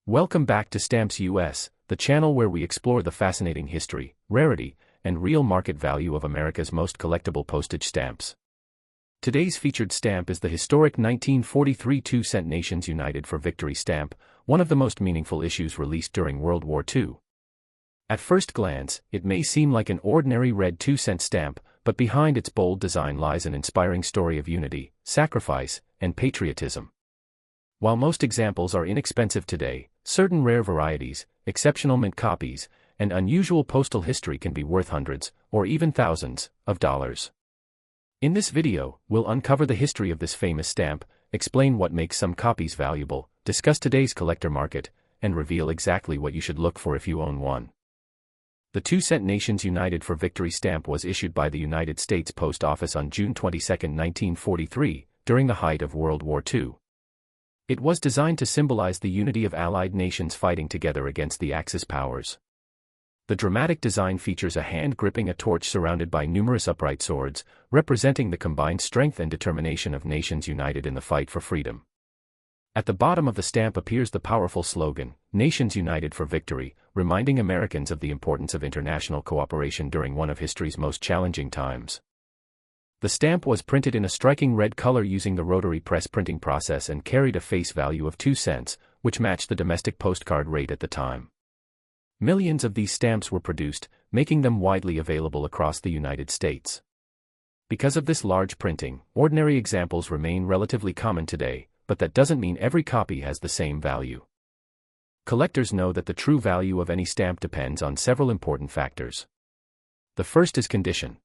Welcome back to Stamps U.S., the channel where we explore the fascinating history, rarity, and real market value of America's most collectible postage stamps. Today's featured stamp is the historic 1943 2-cent Nations United for Victory stamp, one of the most meaningful issues released during World War II. At first glance, it may seem like an ordinary red 2-cent stamp, but behind its bold design lies an inspiring story of unity, sacrifice, and patriotism. While most examples are inexpensive today, certain rare varieties, exceptional mint copies, and unusual postal history can be worth hundreds, or even thousands, of dollars. In this video, we'll uncover the history of this famous stamp, explain what makes some copies valuable, discuss today's collector market, and reveal exactly what you should look for if you own one. The 2-cent Nations United for Victory stamp was issued by the United States Post Office on June 22, 1943, during the height of World War II. It was designed to symbolize the unity of Allied nations fighting together against the Axis powers. The dramatic design features a hand gripping a torch surrounded by numerous upright swords, representing the combined strength and determination of nations united in the fight for freedom. At the bottom of the stamp appears the powerful slogan, "Nations United for Victory," reminding Americans of the importance of international cooperation during one of history's most challenging times. The stamp was printed in a striking red color using the rotary press printing process and carried a face value of 2 cents, which matched the domestic postcard rate at the time. Millions of these stamps were produced, making them widely available across the United States. Because of this large printing, ordinary examples remain relatively common today, but that doesn't mean every copy has the same value. Collectors know that the true value of any stamp depends on several important factors. The first is condition.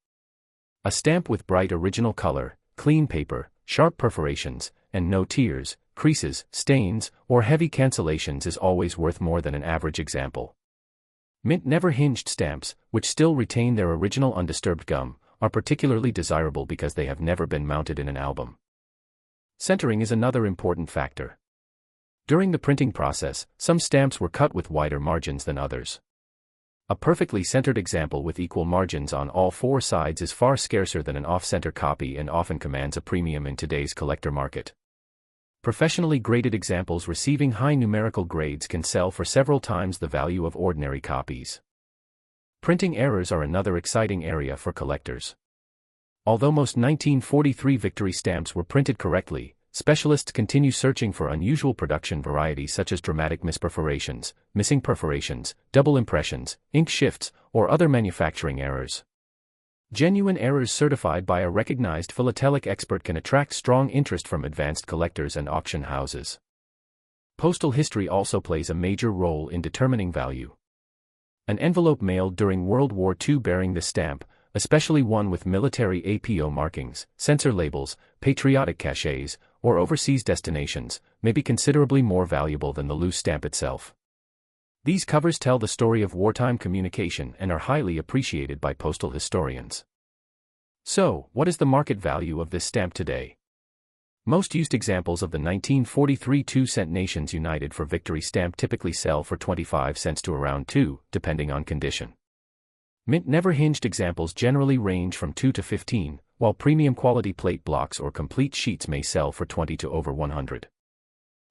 A stamp with bright original color, clean paper, sharp perforations, and no tears, creases, stains, or heavy cancellations is always worth more than an average example. Mint never hinged stamps, which still retain their original undisturbed gum, are particularly desirable because they have never been mounted in an album. Centering is another important factor. During the printing process, some stamps were cut with wider margins than others. A perfectly centered example with equal margins on all 4 sides is far scarcer than an off-center copy and often commands a premium in today's collector market. Professionally graded examples receiving high numerical grades can sell for several times the value of ordinary copies. Printing errors are another exciting area for collectors. Although most 1943 Victory stamps were printed correctly, specialists continue searching for unusual production varieties such as dramatic misperforations, missing perforations, double impressions, ink shifts, or other manufacturing errors. Genuine errors certified by a recognized philatelic expert can attract strong interest from advanced collectors and auction houses. Postal history also plays a major role in determining value. An envelope mailed during World War II bearing this stamp, especially one with military APO markings, sensor labels, patriotic cachets, or overseas destinations, may be considerably more valuable than the loose stamp itself. These covers tell the story of wartime communication and are highly appreciated by postal historians. So, what is the market value of this stamp today? Most used examples of the 1943 2-cent Nations United for Victory stamp typically sell for 25 cents to around 2, depending on condition. Mint never hinged examples generally range from 2 to 15, while premium quality plate blocks or complete sheets may sell for 20 to over 100.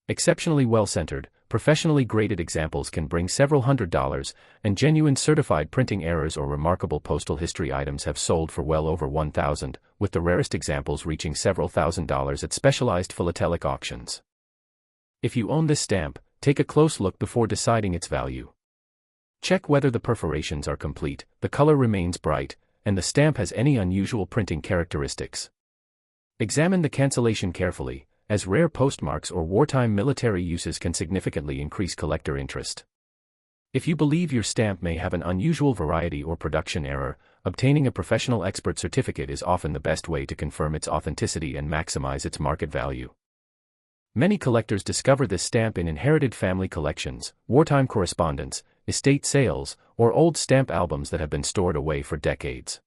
Exceptionally well-centered, professionally graded examples can bring several $100s, and genuine certified printing errors or remarkable postal history items have sold for well over $1,000, with the rarest examples reaching several $1,000s at specialized philatelic auctions. If you own this stamp, take a close look before deciding its value. Check whether the perforations are complete, the color remains bright, and the stamp has any unusual printing characteristics. Examine the cancellation carefully, as rare postmarks or wartime military uses can significantly increase collector interest. If you believe your stamp may have an unusual variety or production error, obtaining a professional expert certificate is often the best way to confirm its authenticity and maximize its market value. Many collectors discover this stamp in inherited family collections, wartime correspondence, estate sales, or old stamp albums that have been stored away for decades.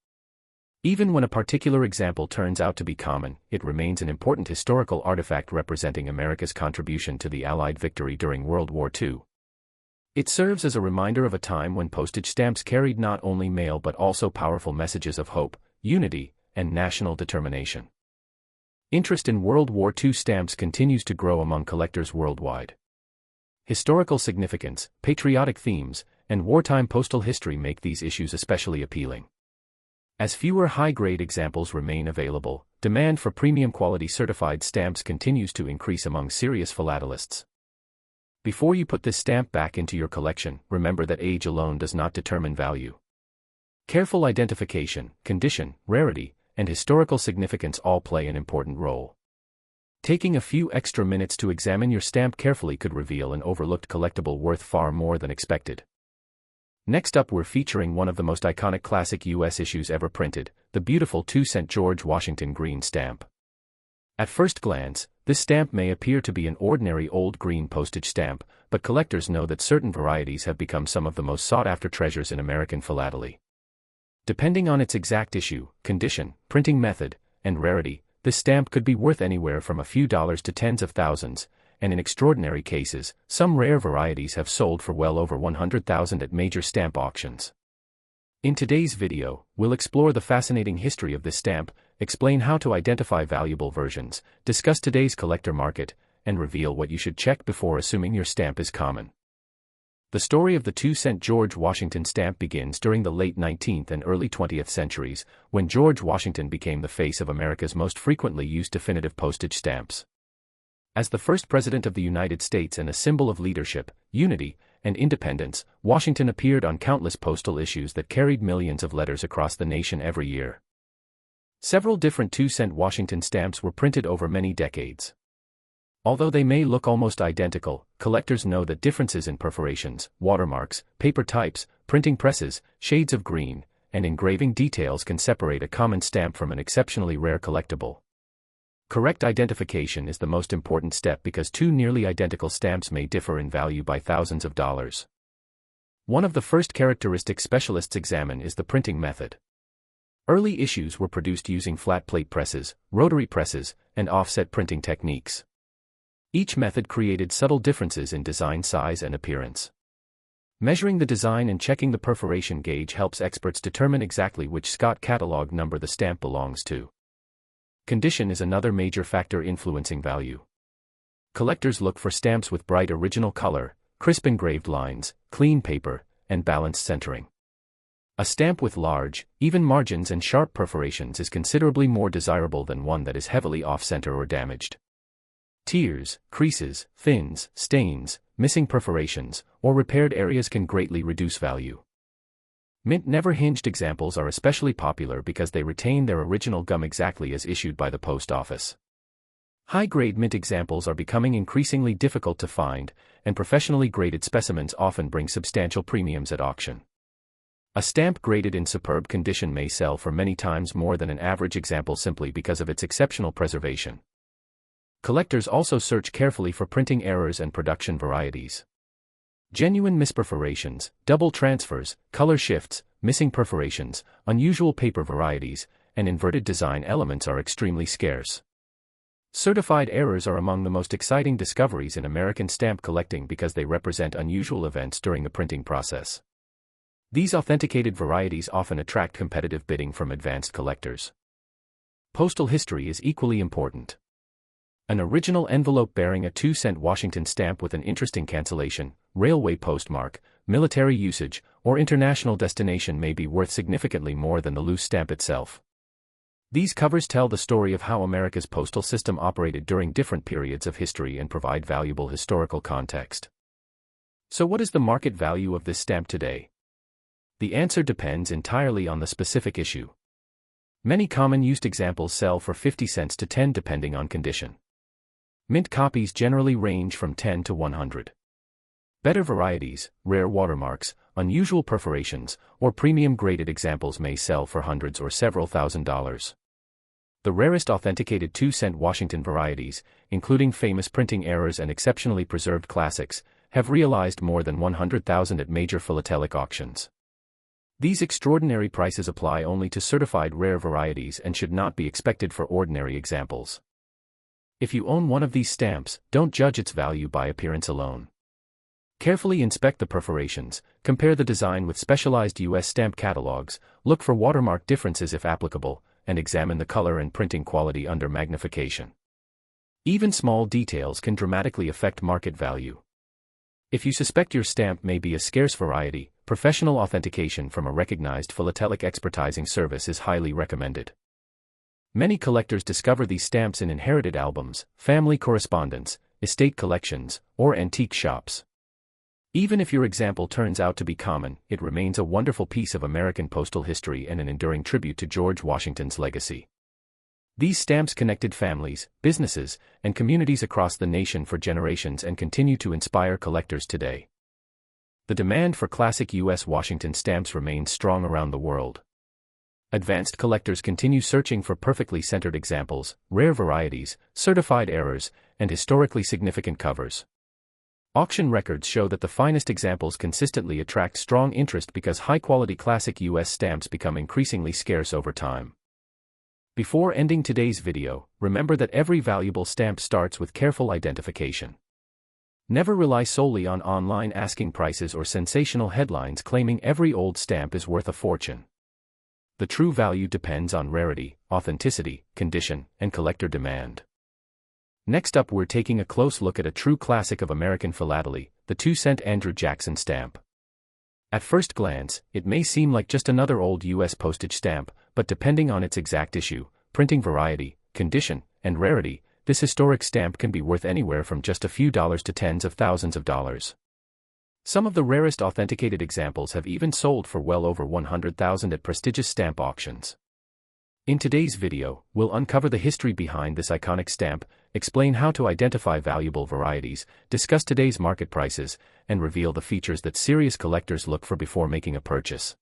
Even when a particular example turns out to be common, it remains an important historical artifact representing America's contribution to the Allied victory during World War II. It serves as a reminder of a time when postage stamps carried not only mail but also powerful messages of hope, unity, and national determination. Interest in World War II stamps continues to grow among collectors worldwide. Historical significance, patriotic themes, and wartime postal history make these issues especially appealing. As fewer high-grade examples remain available, demand for premium quality certified stamps continues to increase among serious philatelists. Before you put this stamp back into your collection, remember that age alone does not determine value. Careful identification, condition, rarity, and historical significance all play an important role. Taking a few extra minutes to examine your stamp carefully could reveal an overlooked collectible worth far more than expected. Next up, we're featuring one of the most iconic classic U.S. issues ever printed, the beautiful 2-cent George Washington green stamp. At first glance, this stamp may appear to be an ordinary old green postage stamp, but collectors know that certain varieties have become some of the most sought-after treasures in American philately. Depending on its exact issue, condition, printing method, and rarity, this stamp could be worth anywhere from a few dollars to tens of thousands, and in extraordinary cases, some rare varieties have sold for well over $100,000 at major stamp auctions. In today's video, we'll explore the fascinating history of this stamp, explain how to identify valuable versions, discuss today's collector market, and reveal what you should check before assuming your stamp is common. The story of the 2-cent George Washington stamp begins during the late 19th and early 20th centuries, when George Washington became the face of America's most frequently used definitive postage stamps. As the first president of the United States and a symbol of leadership, unity, and independence, Washington appeared on countless postal issues that carried millions of letters across the nation every year. Several different 2-cent Washington stamps were printed over many decades. Although they may look almost identical, collectors know that differences in perforations, watermarks, paper types, printing presses, shades of green, and engraving details can separate a common stamp from an exceptionally rare collectible. Correct identification is the most important step because two nearly identical stamps may differ in value by thousands of dollars. One of the first characteristics specialists examine is the printing method. Early issues were produced using flat plate presses, rotary presses, and offset printing techniques. Each method created subtle differences in design size and appearance. Measuring the design and checking the perforation gauge helps experts determine exactly which Scott catalog number the stamp belongs to. Condition is another major factor influencing value. Collectors look for stamps with bright original color, crisp engraved lines, clean paper, and balanced centering. A stamp with large, even margins and sharp perforations is considerably more desirable than one that is heavily off-center or damaged. Tears, creases, thins, stains, missing perforations, or repaired areas can greatly reduce value. Mint never hinged examples are especially popular because they retain their original gum exactly as issued by the post office. High-grade mint examples are becoming increasingly difficult to find, and professionally graded specimens often bring substantial premiums at auction. A stamp graded in superb condition may sell for many times more than an average example simply because of its exceptional preservation. Collectors also search carefully for printing errors and production varieties. Genuine misperforations, double transfers, color shifts, missing perforations, unusual paper varieties, and inverted design elements are extremely scarce. Certified errors are among the most exciting discoveries in American stamp collecting because they represent unusual events during the printing process. These authenticated varieties often attract competitive bidding from advanced collectors. Postal history is equally important. An original envelope bearing a 2-cent Washington stamp with an interesting cancellation, railway postmark, military usage, or international destination may be worth significantly more than the loose stamp itself. These covers tell the story of how America's postal system operated during different periods of history and provide valuable historical context. So what is the market value of this stamp today? The answer depends entirely on the specific issue. Many common used examples sell for 50 cents to 10 depending on condition. Mint copies generally range from 10 to 100. Better varieties, rare watermarks, unusual perforations, or premium graded examples may sell for hundreds or several $1,000s. The rarest authenticated 2-cent Washington varieties, including famous printing errors and exceptionally preserved classics, have realized more than $100,000 at major philatelic auctions. These extraordinary prices apply only to certified rare varieties and should not be expected for ordinary examples. If you own one of these stamps, don't judge its value by appearance alone. Carefully inspect the perforations, compare the design with specialized U.S. stamp catalogs, look for watermark differences if applicable, and examine the color and printing quality under magnification. Even small details can dramatically affect market value. If you suspect your stamp may be a scarce variety, professional authentication from a recognized philatelic expertising service is highly recommended. Many collectors discover these stamps in inherited albums, family correspondence, estate collections, or antique shops. Even if your example turns out to be common, it remains a wonderful piece of American postal history and an enduring tribute to George Washington's legacy. These stamps connected families, businesses, and communities across the nation for generations and continue to inspire collectors today. The demand for classic U.S. Washington stamps remains strong around the world. Advanced collectors continue searching for perfectly centered examples, rare varieties, certified errors, and historically significant covers. Auction records show that the finest examples consistently attract strong interest because high-quality classic U.S. stamps become increasingly scarce over time. Before ending today's video, remember that every valuable stamp starts with careful identification. Never rely solely on online asking prices or sensational headlines claiming every old stamp is worth a fortune. The true value depends on rarity, authenticity, condition, and collector demand. Next up, we're taking a close look at a true classic of American philately, the 2-cent Andrew Jackson stamp. At first glance, it may seem like just another old U.S. postage stamp, but depending on its exact issue, printing variety, condition, and rarity, this historic stamp can be worth anywhere from just a few dollars to tens of thousands of dollars. Some of the rarest authenticated examples have even sold for well over $100,000 at prestigious stamp auctions. In today's video, we'll uncover the history behind this iconic stamp, explain how to identify valuable varieties, discuss today's market prices, and reveal the features that serious collectors look for before making a purchase.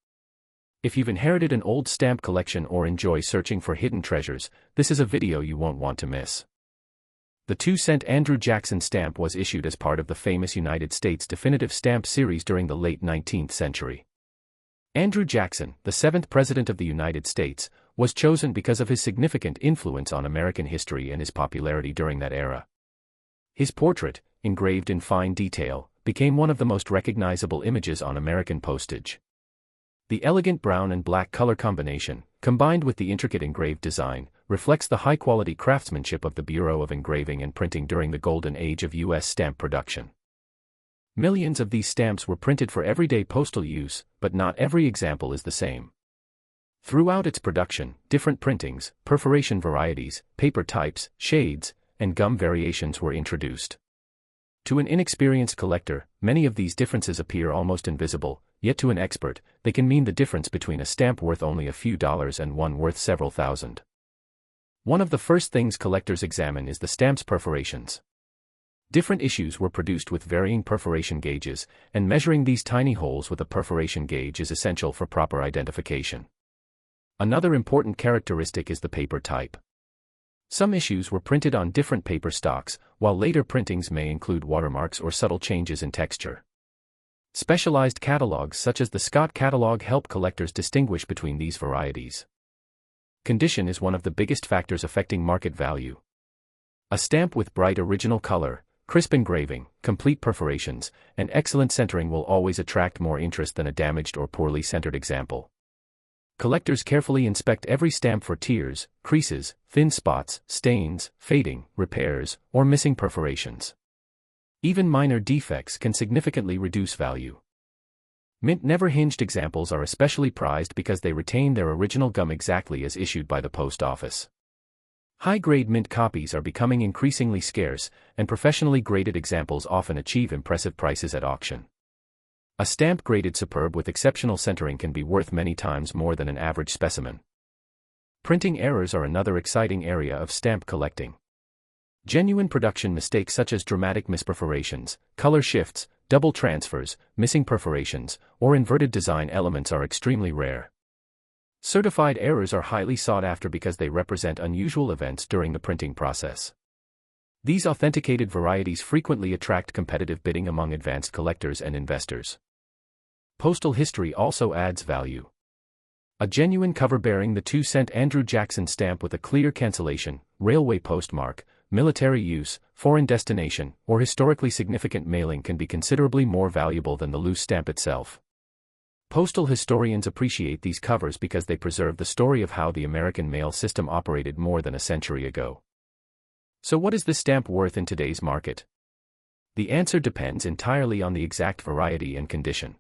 If you've inherited an old stamp collection or enjoy searching for hidden treasures, this is a video you won't want to miss. The 2-cent Andrew Jackson stamp was issued as part of the famous United States definitive stamp series during the late 19th century. Andrew Jackson, the 7th President of the United States, was chosen because of his significant influence on American history and his popularity during that era. His portrait, engraved in fine detail, became one of the most recognizable images on American postage. The elegant brown and black color combination, combined with the intricate engraved design, reflects the high-quality craftsmanship of the Bureau of Engraving and Printing during the golden age of U.S. stamp production. Millions of these stamps were printed for everyday postal use, but not every example is the same. Throughout its production, different printings, perforation varieties, paper types, shades, and gum variations were introduced. To an inexperienced collector, many of these differences appear almost invisible, yet to an expert, they can mean the difference between a stamp worth only a few dollars and one worth several thousand. One of the first things collectors examine is the stamp's perforations. Different issues were produced with varying perforation gauges, and measuring these tiny holes with a perforation gauge is essential for proper identification. Another important characteristic is the paper type. Some issues were printed on different paper stocks, while later printings may include watermarks or subtle changes in texture. Specialized catalogs such as the Scott catalog help collectors distinguish between these varieties. Condition is one of the biggest factors affecting market value. A stamp with bright original color, crisp engraving, complete perforations, and excellent centering will always attract more interest than a damaged or poorly centered example. Collectors carefully inspect every stamp for tears, creases, thin spots, stains, fading, repairs, or missing perforations. Even minor defects can significantly reduce value. Mint never hinged examples are especially prized because they retain their original gum exactly as issued by the post office. High-grade mint copies are becoming increasingly scarce, and professionally graded examples often achieve impressive prices at auction. A stamp graded superb with exceptional centering can be worth many times more than an average specimen. Printing errors are another exciting area of stamp collecting. Genuine production mistakes such as dramatic misperforations, color shifts, double transfers, missing perforations, or inverted design elements are extremely rare. Certified errors are highly sought after because they represent unusual events during the printing process. These authenticated varieties frequently attract competitive bidding among advanced collectors and investors. Postal history also adds value. A genuine cover bearing the 2-cent Andrew Jackson stamp with a clear cancellation, railway postmark, military use, foreign destination, or historically significant mailing can be considerably more valuable than the loose stamp itself. Postal historians appreciate these covers because they preserve the story of how the American mail system operated more than a century ago. So what is this stamp worth in today's market? The answer depends entirely on the exact variety and condition.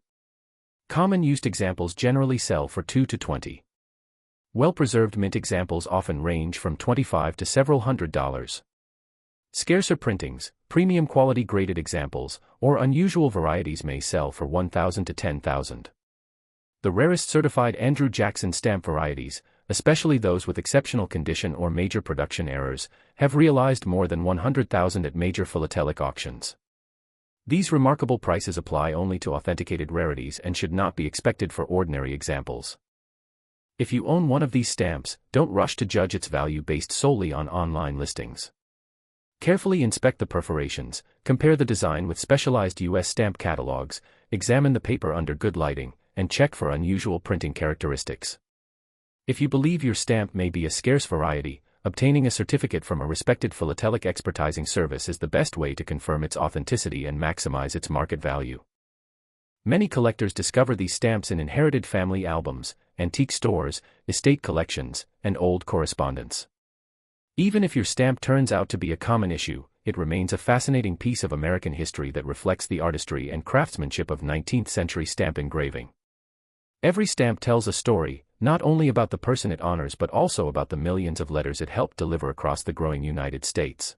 Common used examples generally sell for $2 to $20. Well-preserved mint examples often range from $25 to several $100s. Scarcer printings, premium quality graded examples, or unusual varieties may sell for $1,000 to $10,000. The rarest certified Andrew Jackson stamp varieties, especially those with exceptional condition or major production errors, have realized more than $100,000 at major philatelic auctions. These remarkable prices apply only to authenticated rarities and should not be expected for ordinary examples. If you own one of these stamps, don't rush to judge its value based solely on online listings. Carefully inspect the perforations, compare the design with specialized U.S. stamp catalogs, examine the paper under good lighting, and check for unusual printing characteristics. If you believe your stamp may be a scarce variety, obtaining a certificate from a respected philatelic expertising service is the best way to confirm its authenticity and maximize its market value. Many collectors discover these stamps in inherited family albums, antique stores, estate collections, and old correspondence. Even if your stamp turns out to be a common issue, it remains a fascinating piece of American history that reflects the artistry and craftsmanship of 19th-century stamp engraving. Every stamp tells a story, not only about the person it honors but also about the millions of letters it helped deliver across the growing United States.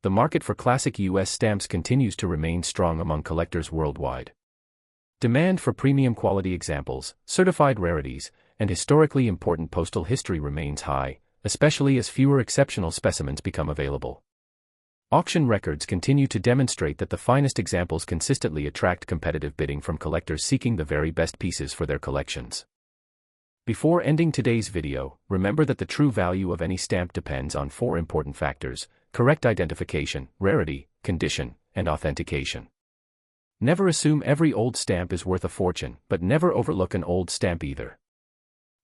The market for classic U.S. stamps continues to remain strong among collectors worldwide. Demand for premium quality examples, certified rarities, and historically important postal history remains high, especially as fewer exceptional specimens become available. Auction records continue to demonstrate that the finest examples consistently attract competitive bidding from collectors seeking the very best pieces for their collections. Before ending today's video, remember that the true value of any stamp depends on 4 important factors: correct identification, rarity, condition, and authentication. Never assume every old stamp is worth a fortune, but never overlook an old stamp either.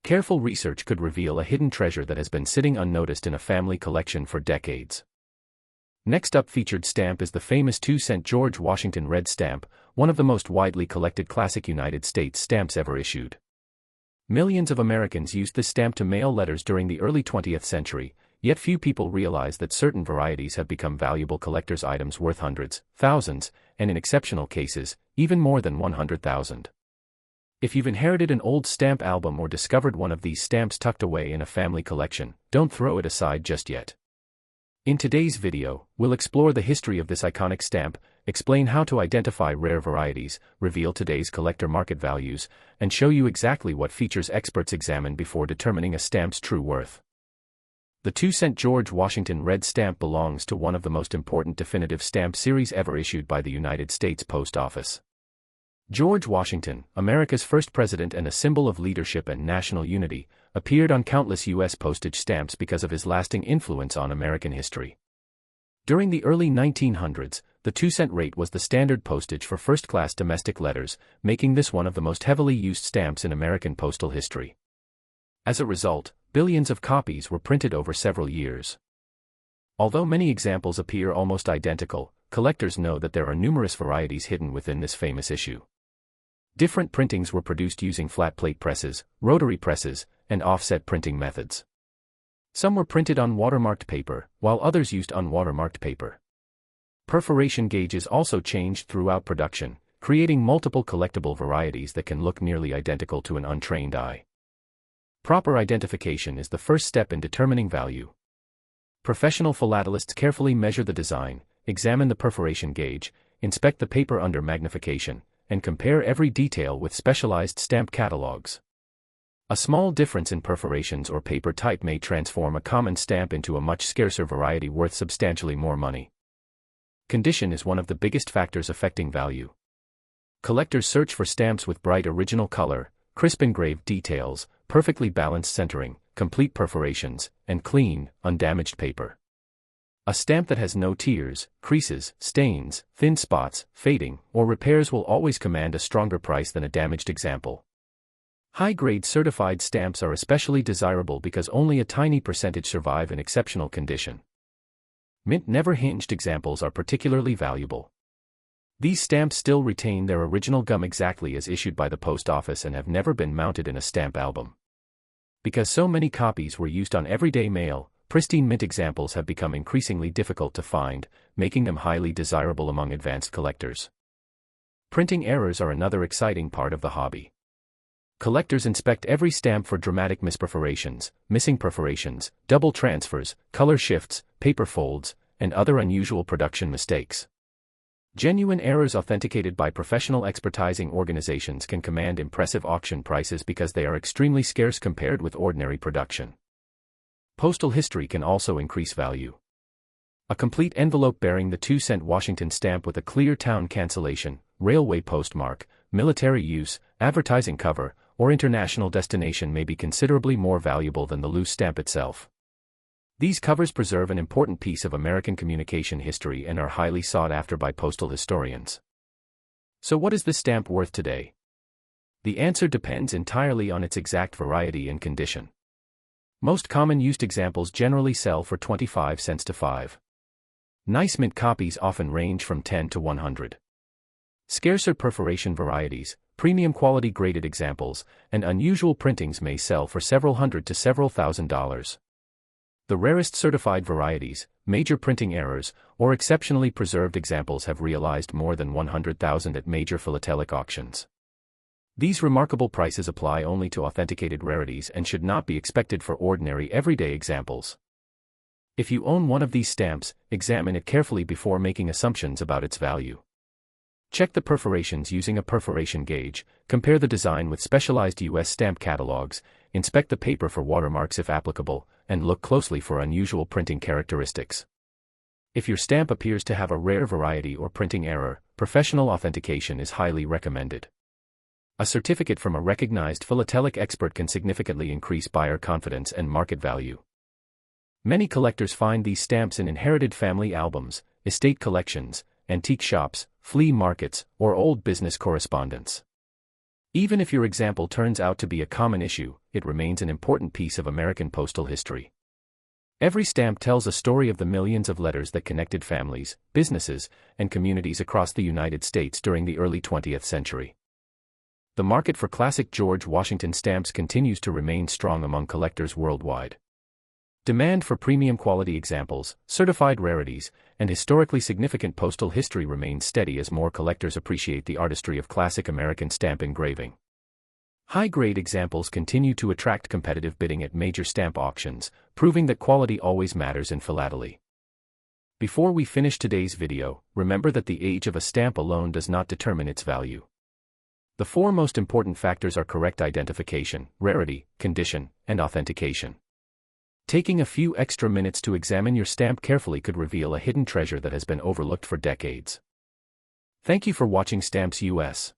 Careful research could reveal a hidden treasure that has been sitting unnoticed in a family collection for decades. Next up, featured stamp is the famous 2-cent George Washington red stamp, one of the most widely collected classic United States stamps ever issued. Millions of Americans used this stamp to mail letters during the early 20th century, yet few people realize that certain varieties have become valuable collector's items worth hundreds, thousands, and in exceptional cases, even more than 100,000. If you've inherited an old stamp album or discovered one of these stamps tucked away in a family collection, don't throw it aside just yet. In today's video, we'll explore the history of this iconic stamp, explain how to identify rare varieties, reveal today's collector market values, and show you exactly what features experts examine before determining a stamp's true worth. The 2-cent George Washington red stamp belongs to one of the most important definitive stamp series ever issued by the United States Post Office. George Washington, America's first president and a symbol of leadership and national unity, appeared on countless U.S. postage stamps because of his lasting influence on American history. During the early 1900s, the 2-cent rate was the standard postage for first-class domestic letters, making this one of the most heavily used stamps in American postal history. As a result, billions of copies were printed over several years. Although many examples appear almost identical, collectors know that there are numerous varieties hidden within this famous issue. Different printings were produced using flat plate presses, rotary presses, and offset printing methods. Some were printed on watermarked paper, while others used unwatermarked paper. Perforation gauges also changed throughout production, creating multiple collectible varieties that can look nearly identical to an untrained eye. Proper identification is the first step in determining value. Professional philatelists carefully measure the design, examine the perforation gauge, inspect the paper under magnification, and compare every detail with specialized stamp catalogs. A small difference in perforations or paper type may transform a common stamp into a much scarcer variety worth substantially more money. Condition is one of the biggest factors affecting value. Collectors search for stamps with bright original color, crisp engraved details, perfectly balanced centering, complete perforations, and clean, undamaged paper. A stamp that has no tears, creases, stains, thin spots, fading, or repairs will always command a stronger price than a damaged example. High-grade certified stamps are especially desirable because only a tiny percentage survive in exceptional condition. Mint never-hinged examples are particularly valuable. These stamps still retain their original gum exactly as issued by the post office and have never been mounted in a stamp album. Because so many copies were used on everyday mail, pristine mint examples have become increasingly difficult to find, making them highly desirable among advanced collectors. Printing errors are another exciting part of the hobby. Collectors inspect every stamp for dramatic misperforations, missing perforations, double transfers, color shifts, paper folds, and other unusual production mistakes. Genuine errors authenticated by professional expertising organizations can command impressive auction prices because they are extremely scarce compared with ordinary production. Postal history can also increase value. A complete envelope bearing the 2-cent Washington stamp with a clear town cancellation, railway postmark, military use, advertising cover, or international destination may be considerably more valuable than the loose stamp itself. These covers preserve an important piece of American communication history and are highly sought after by postal historians. So what is this stamp worth today? The answer depends entirely on its exact variety and condition. Most common used examples generally sell for 25 cents to 5. Nice mint copies often range from 10 to 100. Scarcer perforation varieties, premium quality graded examples, and unusual printings may sell for several hundred to several $1,000s. The rarest certified varieties, major printing errors, or exceptionally preserved examples have realized more than $100,000 at major philatelic auctions. These remarkable prices apply only to authenticated rarities and should not be expected for ordinary everyday examples. If you own one of these stamps, examine it carefully before making assumptions about its value. Check the perforations using a perforation gauge, compare the design with specialized U.S. stamp catalogs, inspect the paper for watermarks if applicable, and look closely for unusual printing characteristics. If your stamp appears to have a rare variety or printing error, professional authentication is highly recommended. A certificate from a recognized philatelic expert can significantly increase buyer confidence and market value. Many collectors find these stamps in inherited family albums, estate collections, antique shops, flea markets, or old business correspondence. Even if your example turns out to be a common issue, it remains an important piece of American postal history. Every stamp tells a story of the millions of letters that connected families, businesses, and communities across the United States during the early 20th century. The market for classic George Washington stamps continues to remain strong among collectors worldwide. Demand for premium quality examples, certified rarities, and historically significant postal history remains steady as more collectors appreciate the artistry of classic American stamp engraving. High-grade examples continue to attract competitive bidding at major stamp auctions, proving that quality always matters in philately. Before we finish today's video, remember that the age of a stamp alone does not determine its value. The 4 most important factors are correct identification, rarity, condition, and authentication. Taking a few extra minutes to examine your stamp carefully could reveal a hidden treasure that has been overlooked for decades. Thank you for watching Stamps U.S.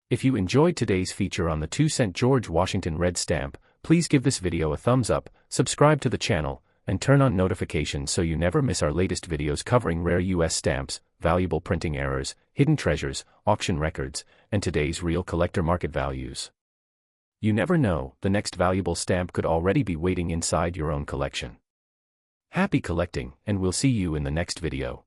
If you enjoyed today's feature on the 2-cent George Washington red stamp, please give this video a thumbs up, subscribe to the channel, and turn on notifications so you never miss our latest videos covering rare U.S. stamps, valuable printing errors, hidden treasures, auction records, and today's real collector market values. You never know, the next valuable stamp could already be waiting inside your own collection. Happy collecting, and we'll see you in the next video.